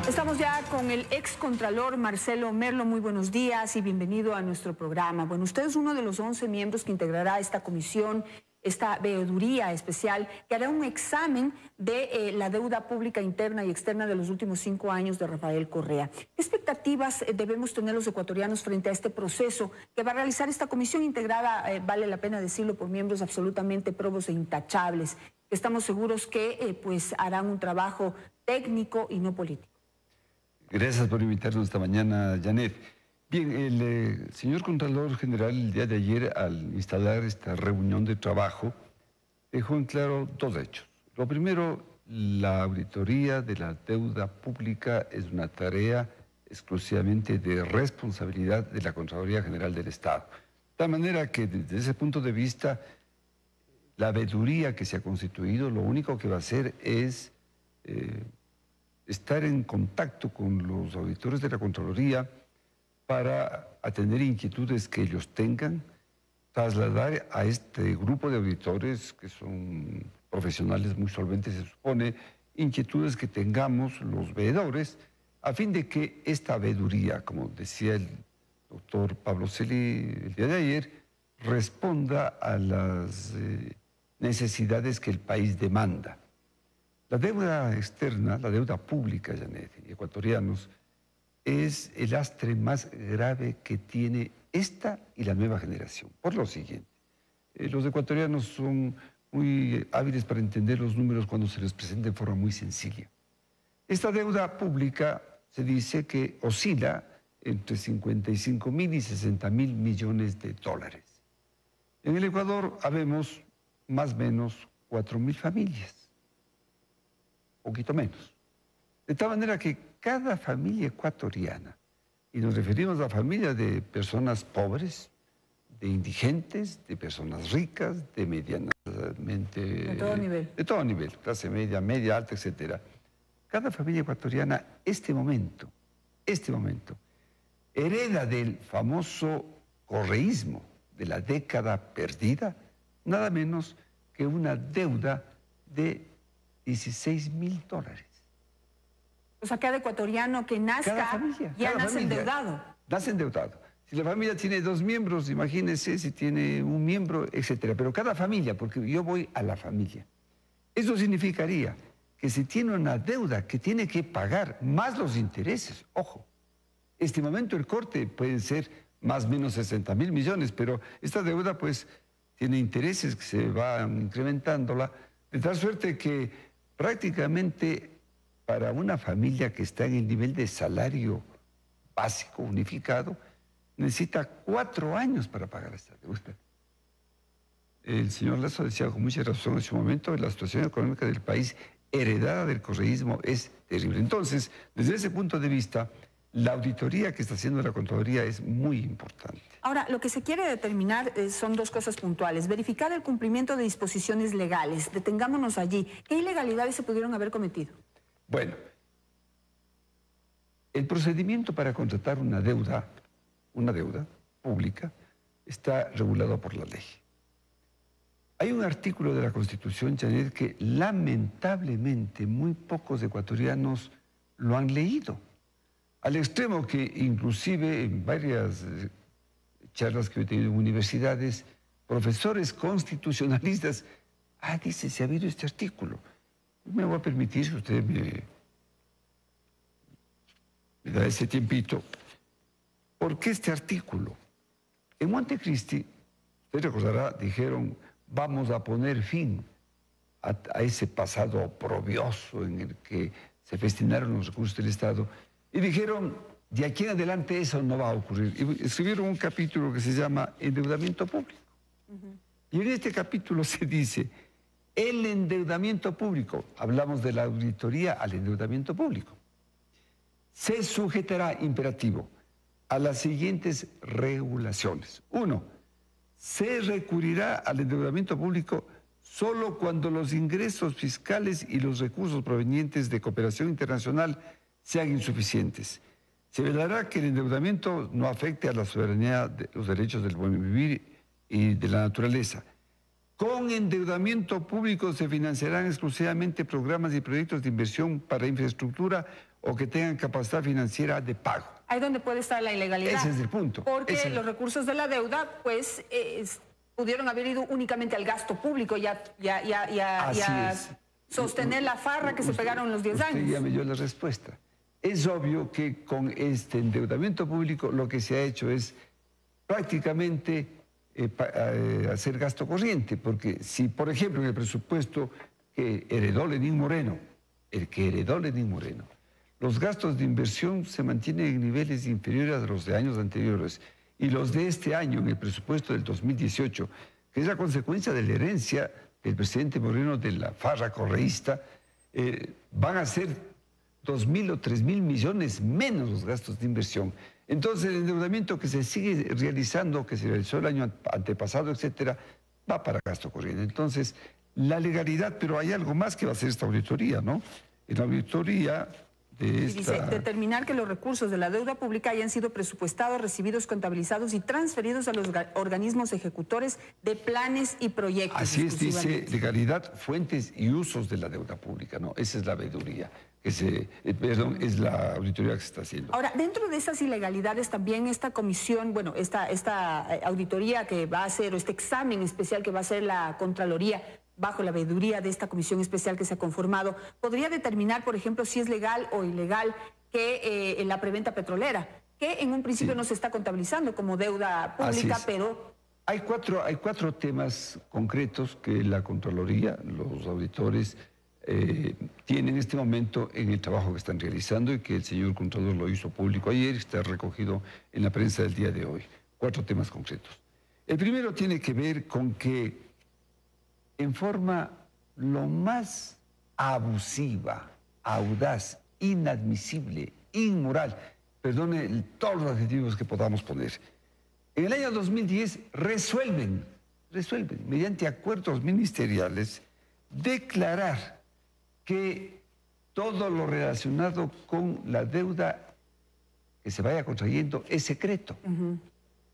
Estamos ya con el excontralor Marcelo Merlo. Muy buenos días y bienvenido a nuestro programa. Bueno, usted es uno de los 11 miembros que integrará esta comisión, esta veeduría especial, que hará un examen de la deuda pública interna y externa de los últimos 5 años de Rafael Correa. ¿Qué expectativas debemos tener los ecuatorianos frente a este proceso que va a realizar esta comisión integrada, vale la pena decirlo, por miembros absolutamente probos e intachables? Estamos seguros que pues harán un trabajo técnico y no político. Gracias por invitarnos esta mañana, Janet. Bien, el señor Contralor General el día de ayer, al instalar esta reunión de trabajo, dejó en claro 2 hechos. Lo primero, la auditoría de la deuda pública es una tarea exclusivamente de responsabilidad de la Contraloría General del Estado. De tal manera que desde ese punto de vista, la veeduría que se ha constituido, lo único que va a hacer es estar en contacto con los auditores de la Contraloría para atender inquietudes que ellos tengan, trasladar a este grupo de auditores, que son profesionales muy solventes, se supone, inquietudes que tengamos los veedores, a fin de que esta veeduría, como decía el doctor Pablo Celi el día de ayer, responda a las necesidades que el país demanda. La deuda externa, la deuda pública, Janet, y ecuatorianos, es el lastre más grave que tiene esta y la nueva generación. Por lo siguiente, los ecuatorianos son muy hábiles para entender los números cuando se les presenta de forma muy sencilla. Esta deuda pública se dice que oscila entre 55.000 y 60.000 millones de dólares. En el Ecuador habemos más o menos 4.000 familias. Poquito menos. De tal manera que cada familia ecuatoriana, y nos referimos a familias de personas pobres, de indigentes, de personas ricas, de medianamente... De todo nivel. De todo nivel, clase media, media, alta, etcétera. Cada familia ecuatoriana, este momento, hereda del famoso correísmo de la década perdida, nada menos que una deuda de $16.000. O sea, cada ecuatoriano que nazca ya nace endeudado. Nace endeudado. Si la familia tiene 2 miembros, imagínense si tiene 1 miembro, etcétera. Pero cada familia, porque yo voy a la familia. Eso significaría que si tiene una deuda que tiene que pagar más los intereses, ojo, este momento el corte puede ser más o menos 60.000 millones, pero esta deuda pues tiene intereses que se van incrementándola, de tal suerte que prácticamente para una familia que está en el nivel de salario básico unificado, necesita 4 años para pagar esta deuda. El señor Lazo decía con mucha razón en su momento, la situación económica del país heredada del correísmo es terrible. Entonces, desde ese punto de vista, la auditoría que está haciendo la Contraloría es muy importante. Ahora, lo que se quiere determinar son 2 cosas puntuales. Verificar el cumplimiento de disposiciones legales. Detengámonos allí. ¿Qué ilegalidades se pudieron haber cometido? Bueno, el procedimiento para contratar una deuda pública está regulado por la ley. Hay un artículo de la Constitución, Janet, que lamentablemente muy pocos ecuatorianos lo han leído. Al extremo que inclusive en varias charlas que he tenido en universidades, profesores constitucionalistas, dice, si ha habido este artículo. Me voy a permitir, si usted me da ese tiempito, ¿por qué este artículo? En Montecristi, usted recordará, dijeron, vamos a poner fin a ese pasado oprobioso en el que se destinaron los recursos del Estado, y dijeron, de aquí en adelante eso no va a ocurrir. Y escribieron un capítulo que se llama Endeudamiento Público. Y en este capítulo se dice, el endeudamiento público, hablamos de la auditoría al endeudamiento público, se sujetará, imperativo, a las siguientes regulaciones. 1, se recurrirá al endeudamiento público solo cuando los ingresos fiscales y los recursos provenientes de cooperación internacional sean insuficientes. Se velará que el endeudamiento no afecte a la soberanía de los derechos del buen vivir y de la naturaleza. Con endeudamiento público se financiarán exclusivamente programas y proyectos de inversión para infraestructura o que tengan capacidad financiera de pago. Ahí donde puede estar la ilegalidad. Ese es el punto. Porque los recursos de la deuda, pues, pudieron haber ido únicamente al gasto público y a sostener la farra que se pegaron los 10 años. Usted ya me dio la respuesta. Es obvio que con este endeudamiento público lo que se ha hecho es prácticamente hacer gasto corriente, porque si, por ejemplo, en el presupuesto que heredó Lenín Moreno, los gastos de inversión se mantienen en niveles inferiores a los de años anteriores, y los de este año, en el presupuesto del 2018, que es la consecuencia de la herencia del presidente Moreno de la farra correísta, van a ser 2.000 o 3.000 millones menos los gastos de inversión. Entonces el endeudamiento que se sigue realizando, que se realizó el año antepasado, etcétera, va para gasto corriente. Entonces, la legalidad, pero hay algo más que va a hacer esta auditoría, ¿no? En la auditoría de esta... Dice, determinar que los recursos de la deuda pública hayan sido presupuestados, recibidos, contabilizados y transferidos a los organismos ejecutores de planes y proyectos. Así es, dice legalidad, fuentes y usos de la deuda pública, ¿no? Esa es la veeduría. Es la auditoría que se está haciendo. Ahora, dentro de esas ilegalidades también esta comisión, bueno, esta auditoría que va a hacer, o este examen especial que va a hacer la Contraloría bajo la veeduría de esta comisión especial que se ha conformado, podría determinar, por ejemplo, si es legal o ilegal que la preventa petrolera, que en un principio no se está contabilizando como deuda pública, pero... Hay cuatro temas concretos que la Contraloría, los auditores... tiene en este momento en el trabajo que están realizando y que el señor Contralor lo hizo público ayer y está recogido en la prensa del día de hoy. 4 temas concretos. El primero tiene que ver con que en forma lo más abusiva, audaz, inadmisible, inmoral, perdone todos los adjetivos que podamos poner, en el año 2010 resuelven mediante acuerdos ministeriales declarar que todo lo relacionado con la deuda que se vaya contrayendo es secreto.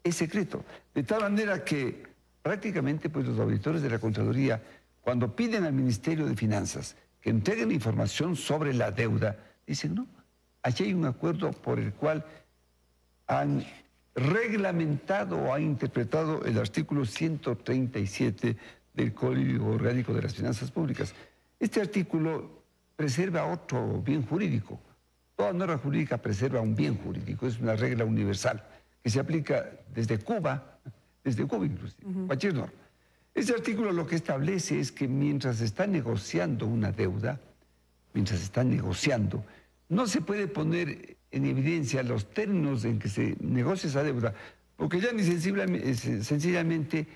Es secreto. De tal manera que prácticamente pues, los auditores de la Contraloría, cuando piden al Ministerio de Finanzas que entreguen información sobre la deuda, dicen, no, aquí hay un acuerdo por el cual han reglamentado o han interpretado el artículo 137 del Código Orgánico de las Finanzas Públicas. Este artículo preserva otro bien jurídico. Toda norma jurídica preserva un bien jurídico, es una regla universal que se aplica desde Cuba inclusive, cualquier norma. Este artículo lo que establece es que mientras se está negociando una deuda, no se puede poner en evidencia los términos en que se negocia esa deuda, porque ya ni sencillamente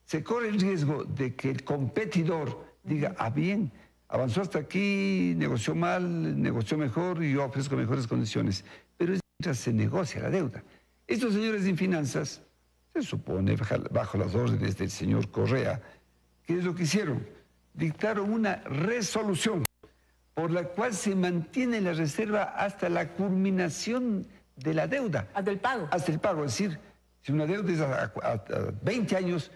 se corre el riesgo de que el competidor diga, bien, avanzó hasta aquí, negoció mal, negoció mejor y yo ofrezco mejores condiciones. Pero es mientras se negocia la deuda. Estos señores de finanzas, se supone, bajo las órdenes del señor Correa, ¿qué es lo que hicieron? Dictaron una resolución por la cual se mantiene la reserva hasta la culminación de la deuda. Hasta el pago. Hasta el pago, es decir, si una deuda es a 20 años...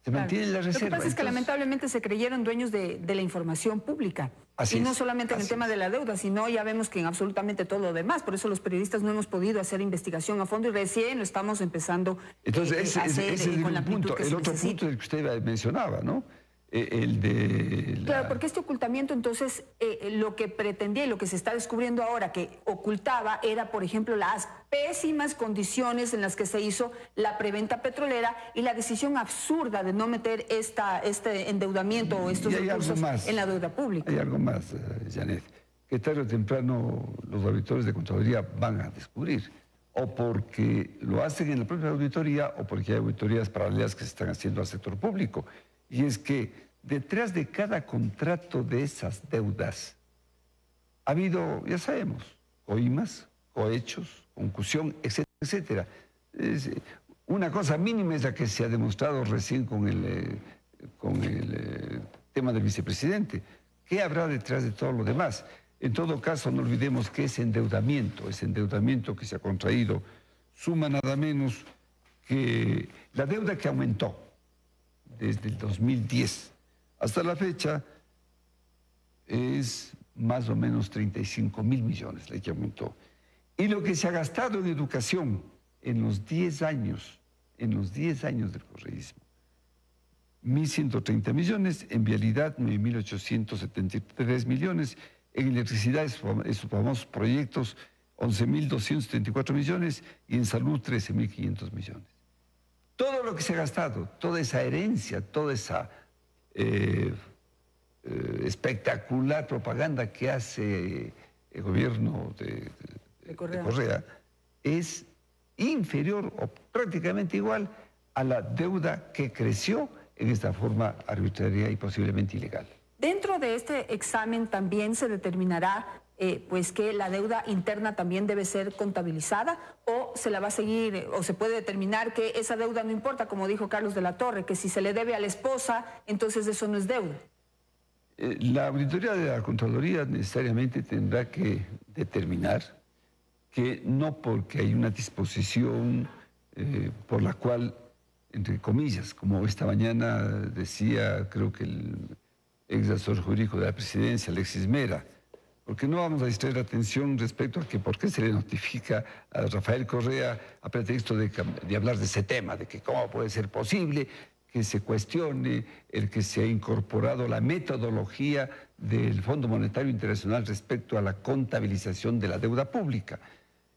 se mantiene la reserva. Lo que pasa es que lamentablemente se creyeron dueños de la información pública. Y no solamente en el tema de la deuda, sino ya vemos que en absolutamente todo lo demás. Por eso los periodistas no hemos podido hacer investigación a fondo y recién lo estamos empezando a hacer con la amplitud que se necesita. El otro punto del que usted mencionaba, ¿no? Claro, porque este ocultamiento entonces lo que pretendía y lo que se está descubriendo ahora que ocultaba era, por ejemplo, las pésimas condiciones en las que se hizo la preventa petrolera y la decisión absurda de no meter este endeudamiento o estos recursos en la deuda pública. Hay algo más, Janet, que tarde o temprano los auditores de Contraloría van a descubrir, o porque lo hacen en la propia auditoría o porque hay auditorías paralelas que se están haciendo al sector público. Y es que detrás de cada contrato de esas deudas ha habido, ya sabemos, coimas, cohechos, concusión, etcétera, etcétera. Una cosa mínima es la que se ha demostrado recién con el tema del vicepresidente. ¿Qué habrá detrás de todo lo demás? En todo caso, no olvidemos que ese endeudamiento que se ha contraído, suma nada menos que la deuda que aumentó desde el 2010. Hasta la fecha es más o menos 35.000 millones la que aumentó. Y lo que se ha gastado en educación en los 10 años del correísmo, 1.130 millones, en vialidad 9.873 millones, en electricidad esos famosos proyectos 11.274 millones y en salud 13.500 millones. Todo lo que se ha gastado, toda esa herencia, toda esa espectacular propaganda que hace el gobierno de Correa es inferior o prácticamente igual a la deuda que creció en esta forma arbitraria y posiblemente ilegal. Dentro de este examen también se determinará pues que la deuda interna también debe ser contabilizada, o se la va a seguir, o se puede determinar que esa deuda no importa, como dijo Carlos de la Torre, que si se le debe a la esposa, entonces eso no es deuda. La auditoría de la Contraloría necesariamente tendrá que determinar que no porque hay una disposición por la cual, entre comillas, como esta mañana decía, creo que el ex asesor jurídico de la presidencia, Alexis Mera, porque no vamos a distraer la atención respecto a que por qué se le notifica a Rafael Correa a pretexto de hablar de ese tema, de que cómo puede ser posible que se cuestione el que se ha incorporado la metodología del Fondo Monetario Internacional respecto a la contabilización de la deuda pública.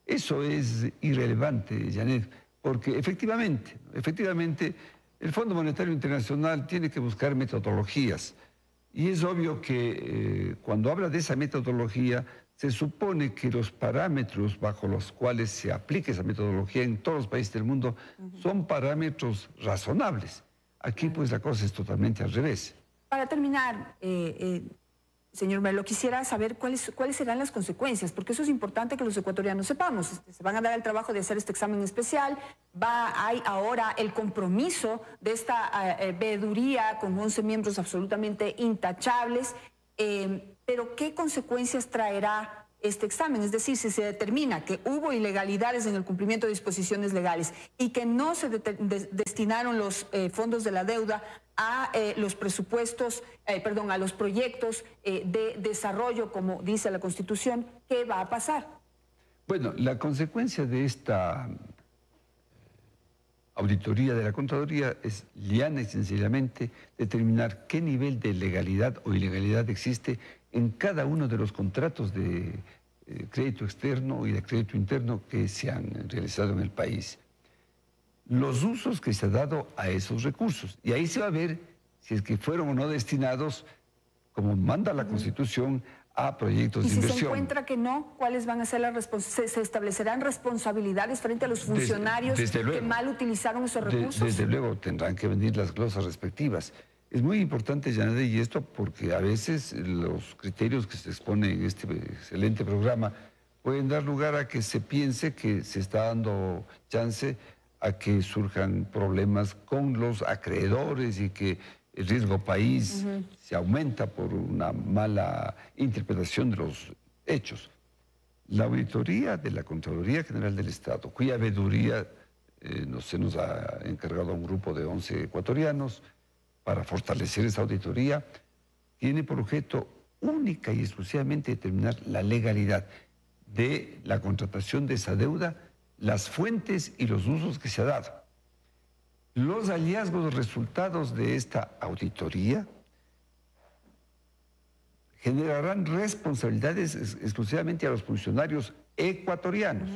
Eso es irrelevante, Janet, porque efectivamente, el Fondo Monetario Internacional tiene que buscar metodologías. Y es obvio que cuando habla de esa metodología, se supone que los parámetros bajo los cuales se aplica esa metodología en todos los países del mundo son parámetros razonables. Aquí pues la cosa es totalmente al revés. Para terminar, señor Merlo, quisiera saber cuáles serán las consecuencias, porque eso es importante que los ecuatorianos sepamos. Se van a dar el trabajo de hacer este examen especial, hay ahora el compromiso de esta veeduría con 11 miembros absolutamente intachables, pero ¿qué consecuencias traerá este examen? Es decir, si se determina que hubo ilegalidades en el cumplimiento de disposiciones legales y que no se destinaron los fondos de la deuda a los presupuestos, a los proyectos de desarrollo, como dice la Constitución, ¿qué va a pasar? Bueno, la consecuencia de esta auditoría de la Contraloría es llana y sencillamente determinar qué nivel de legalidad o ilegalidad existe en cada uno de los contratos de crédito externo y de crédito interno que se han realizado en el país. Los usos que se ha dado a esos recursos. Y ahí se va a ver si es que fueron o no destinados, como manda la Constitución, a proyectos de inversión. Y si se encuentra que no, ¿cuáles van a ser se establecerán responsabilidades frente a los funcionarios que mal utilizaron esos recursos? Desde luego, tendrán que venir las glosas respectivas. Es muy importante, Janet, y esto porque a veces los criterios que se exponen en este excelente programa pueden dar lugar a que se piense que se está dando chance a que surjan problemas con los acreedores y que el riesgo país se aumenta por una mala interpretación de los hechos. La auditoría de la Contraloría General del Estado, cuya veeduría se nos ha encargado a un grupo de 11 ecuatorianos para fortalecer esa auditoría, tiene por objeto única y exclusivamente determinar la legalidad de la contratación de esa deuda, las fuentes y los usos que se ha dado. Los hallazgos, resultados de esta auditoría generarán responsabilidades exclusivamente a los funcionarios ecuatorianos.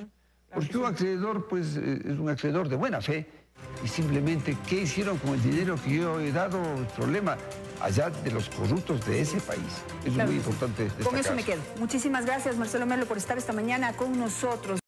Porque un acreedor, pues, es un acreedor de buena fe y simplemente, ¿qué hicieron con el dinero que yo he dado? El problema allá de los corruptos de ese país. Es muy importante destacar. Con eso me quedo. Muchísimas gracias, Marcelo Merlo, por estar esta mañana con nosotros.